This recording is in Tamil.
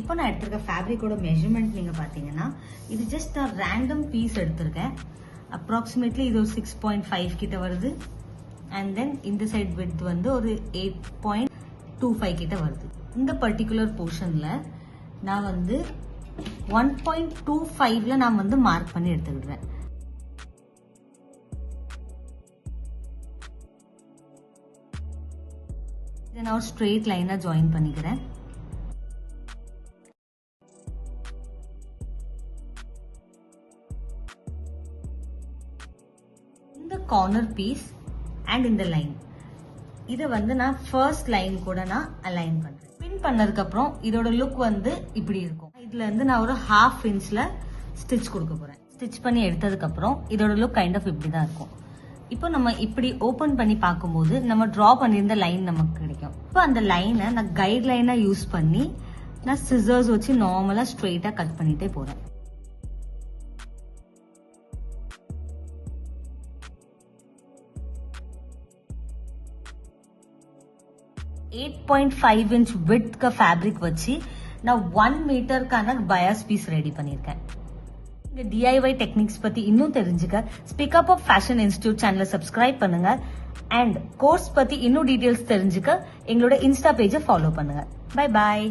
இப்போ நான் எடுத்திருக்க ஃபேப்ரிக்கோட மெஷர்மெண்ட் நீங்க பாத்தீங்கன்னா இது ஜஸ்ட் நான் ரேண்டம் பீஸ் எடுத்திருக்கேன். அப்ராக்சிமேட்லி இது ஒரு 6.5 கிட்ட வருது. அண்ட் தென் இந்த சைட் விட்த் வந்து ஒரு 8.25 கிட்ட வருது. இந்த பர்டிகுலர் போர்ஷன்ல நான் வந்து 1.25ல நான் வந்து மார்க் பண்ணி எடுத்துக்கிடுறேன். இதை நான் ஒரு ஸ்ட்ரெயிட் லைனா ஜாயின் பண்ணிக்கிறேன். இந்த கார்னர் பீஸ் அண்ட் இந்த லைன் இதை வந்து நான் ஃபர்ஸ்ட் லைன் கூட நான் அலைன் பண்றேன். பின் பண்ணதுக்கு அப்புறம் இதோட லுக் வந்து இப்படி இருக்கும். இதுல இருந்து நான் ஒரு 1/2 இன்ச்ல ஸ்டிச் கொடுக்க போறேன். ஸ்டிச் பண்ணி எடுத்ததுக்கு அப்புறம் இதோட லுக் கைண்ட் ஆஃப் இப்படிதான் இருக்கும். இப்போ நம்ம இப்படி ஓபன் பண்ணி பார்க்கும்போது நம்ம டிரா பண்ணியிருந்த லைன் நமக்கு கிடைக்கும். இப்போ அந்த லைனை நான் கைட் லைனா யூஸ் பண்ணி நான் சிசர்ஸ் வச்சு நார்மலா ஸ்ட்ரெயிட்டா கட் பண்ணிட்டே போறேன். $8.5 inch width का फैब्रिक वच्ची ना 1 மீட்டருக்கான பயாஸ் பீஸ் ரெடி பண்ணிருக்கேன். இந்த DIY டெக்னிக்ஸ் பத்தி இன்னும் தெரிஞ்சுக்க speak up of fashion institute சேனலை சப்ஸ்கிரைப் பண்ணுங்க. அண்ட் கோர்ஸ் பத்தி இன்னும் டீடைல்ஸ் தெரிஞ்சுக்க எங்களோட இன்ஸ்டா பேஜை ஃபாலோ பண்ணுங்க. பை பாய்.